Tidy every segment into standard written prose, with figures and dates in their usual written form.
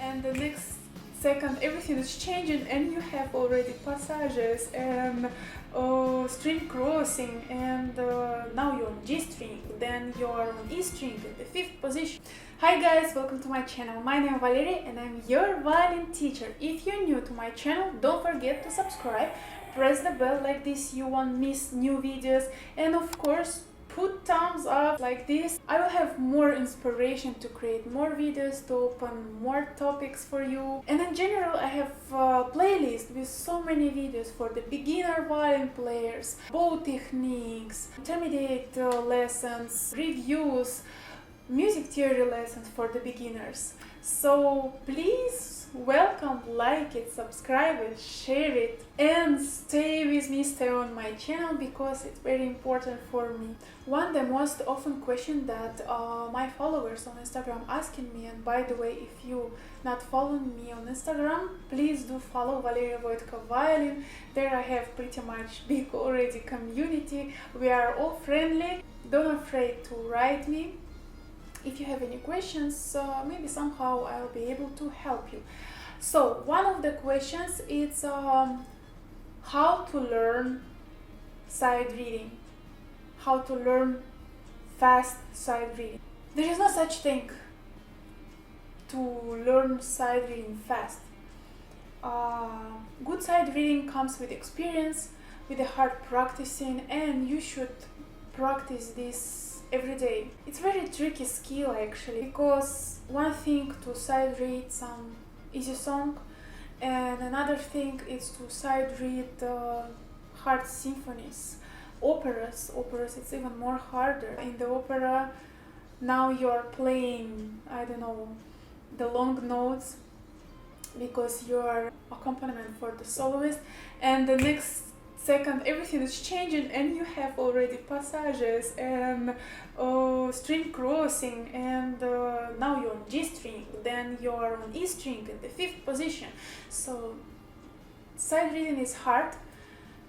and the next second everything is changing and you have already passages and string crossing, and now you're on G string, then you're on E string in the 5th position. Hi guys, welcome to my channel. My name is Valerie and I'm your violin teacher. If you're new to my channel, don't forget to subscribe, press the bell like this, you won't miss new videos, and of course put thumbs up like this. I will have more inspiration to create more videos, to open more topics for you. And in general, I have a playlist with so many videos for the beginner violin players, bow techniques, intermediate lessons, reviews, music theory lessons for the beginners. So please welcome, like it, subscribe it, share it, and stay with me, stay on my channel, because it's very important for me. One of the most often question that my followers on Instagram asking me, and by the way, if you not following me on Instagram, please do follow valeriiavoitko violin. There I have pretty much big already community. We are all friendly. Don't afraid to write me. If you have any questions, maybe somehow I'll be able to help you. So one of the questions is how to learn side reading, how to learn fast side reading. There is no such thing to learn side reading fast. Good side reading comes with experience, with a hard practicing, and you should practice this every day. It's very tricky skill actually, because one thing to side read some easy song, and another thing is to side read hard symphonies, operas. It's even more harder. In the opera, now you're playing, I don't know, the long notes because you are accompaniment for the soloist, and the next second everything is changing and you have already passages and string crossing, and now you're on G string, then you're on E string in the 5th position. So side reading is hard,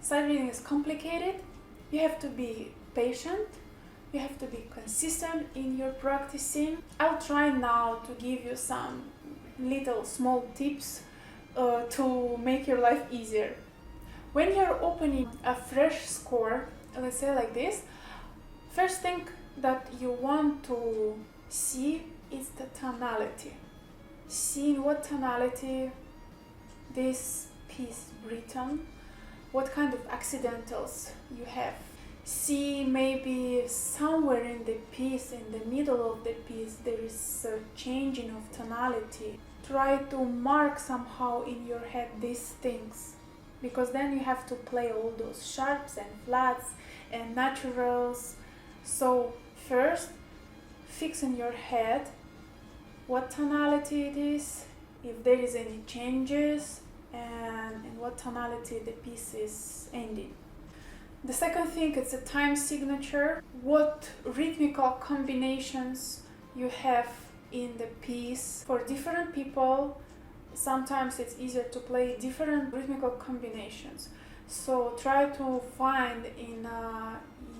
side reading is complicated. You have to be patient, you have to be consistent in your practicing. I'll try now to give you some little small tips to make your life easier. When you're opening a fresh score, let's say like this, first thing that you want to see is the tonality. See in what tonality this piece written, what kind of accidentals you have. See maybe somewhere in the piece, in the middle of the piece, there is a changing of tonality. Try to mark somehow in your head these things, because then you have to play all those sharps and flats and naturals. So first, fix in your head what tonality it is, if there is any changes, and in what tonality the piece is ending. The second thing is a time signature. What rhythmical combinations you have in the piece. For different people, sometimes it's easier to play different rhythmical combinations. So try to find in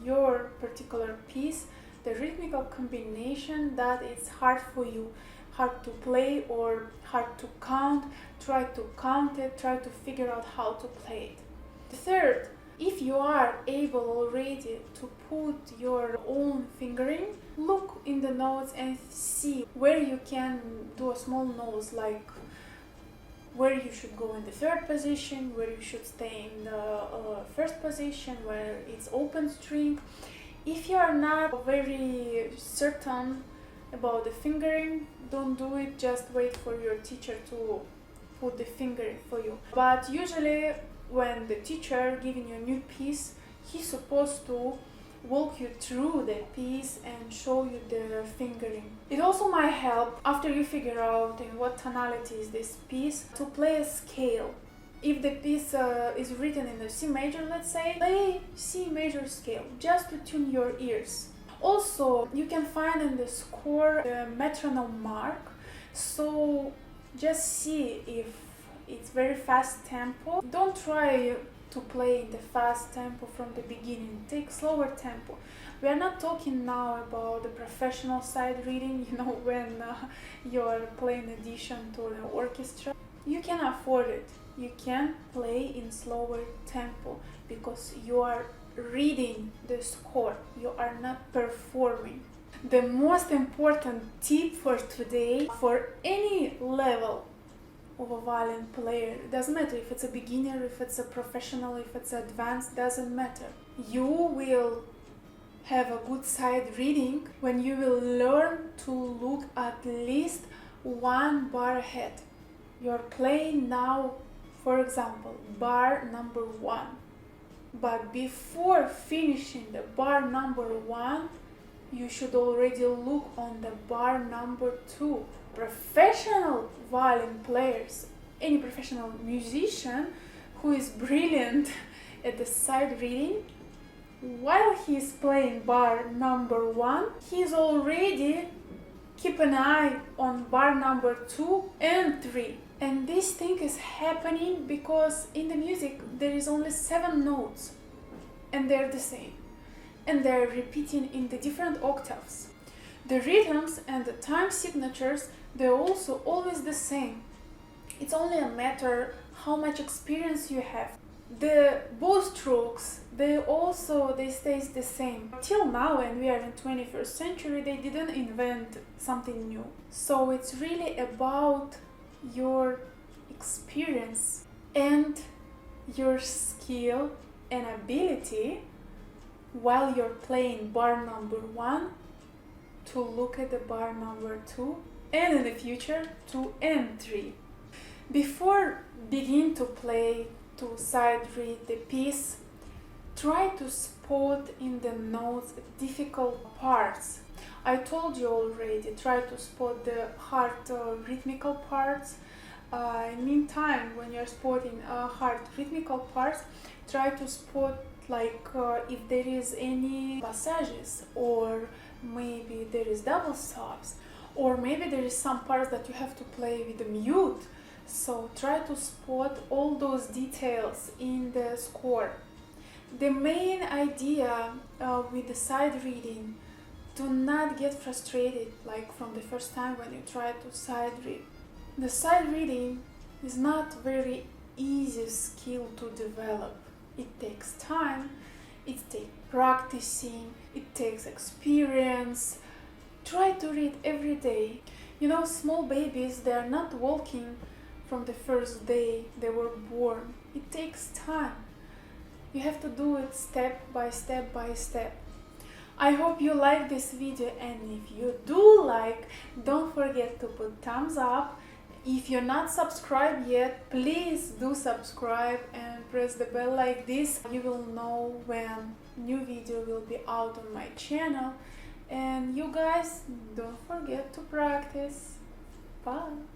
your particular piece the rhythmical combination that is hard for you, hard to play or hard to count. Try to count it, try to figure out how to play it. Third, if you are able already to put your own fingering, look in the notes and see where you can do a small nose, like where you should go in the 3rd position, where you should stay in the 1st position, where it's open string. If you are not very certain about the fingering, don't do it, just wait for your teacher to put the fingering for you. But usually when the teacher giving you a new piece, he's supposed to walk you through the piece and show you the fingering. It also might help, after you figure out in what tonality is this piece, to play a scale. If the piece is written in the C major, let's say, play C major scale, just to tune your ears. Also, you can find in the score the metronome mark, so just see if it's very fast tempo. Don't try to play in the fast tempo from the beginning. Take slower tempo. We are not talking now about the professional side reading, when you're playing addition to the orchestra. You can afford it. You can play in slower tempo because you are reading the score. You are not performing. The most important tip for today, for any level of a violin player, doesn't matter if it's a beginner, if it's a professional, if it's advanced, doesn't matter. You will have a good side reading when you will learn to look at least one bar ahead. You're playing now, for example, bar number 1, but before finishing the bar number 1, you should already look on the bar number 2. Professional violin players, any professional musician who is brilliant at the side reading, while he is playing bar number 1, he is already keep an eye on bar number 2 and 3. And this thing is happening because in the music there is only 7 notes and they're the same. And they're repeating in the different octaves. The rhythms and the time signatures, they're also always the same. It's only a matter how much experience you have. The bow strokes, they stays the same. Till now, and we are in 21st century, they didn't invent something new. So it's really about your experience and your skill and ability while you're playing bar number 1 to look at the bar number 2 and in the future 2 and 3. Before begin to play, to side read the piece, try to spot in the notes difficult parts. I told you already, try to spot the hard rhythmical parts. In meantime, when you're spotting hard rhythmical parts, try to spot if there is any passages, or maybe there is double stops, or maybe there is some parts that you have to play with a mute. So try to spot all those details in the score. The main idea with the side reading, do not get frustrated from the first time when you try to side read. The side reading is not very easy skill to develop. It takes time, it takes practicing, it takes experience. Try to read every day. Small babies, they are not walking from the first day they were born. It takes time. You have to do it step by step by step. I hope you like this video, and if you do don't forget to put thumbs up. If you're not subscribed yet, please do subscribe and press the bell like this. You will know when new video will be out on my channel. And you guys, don't forget to practice. Bye!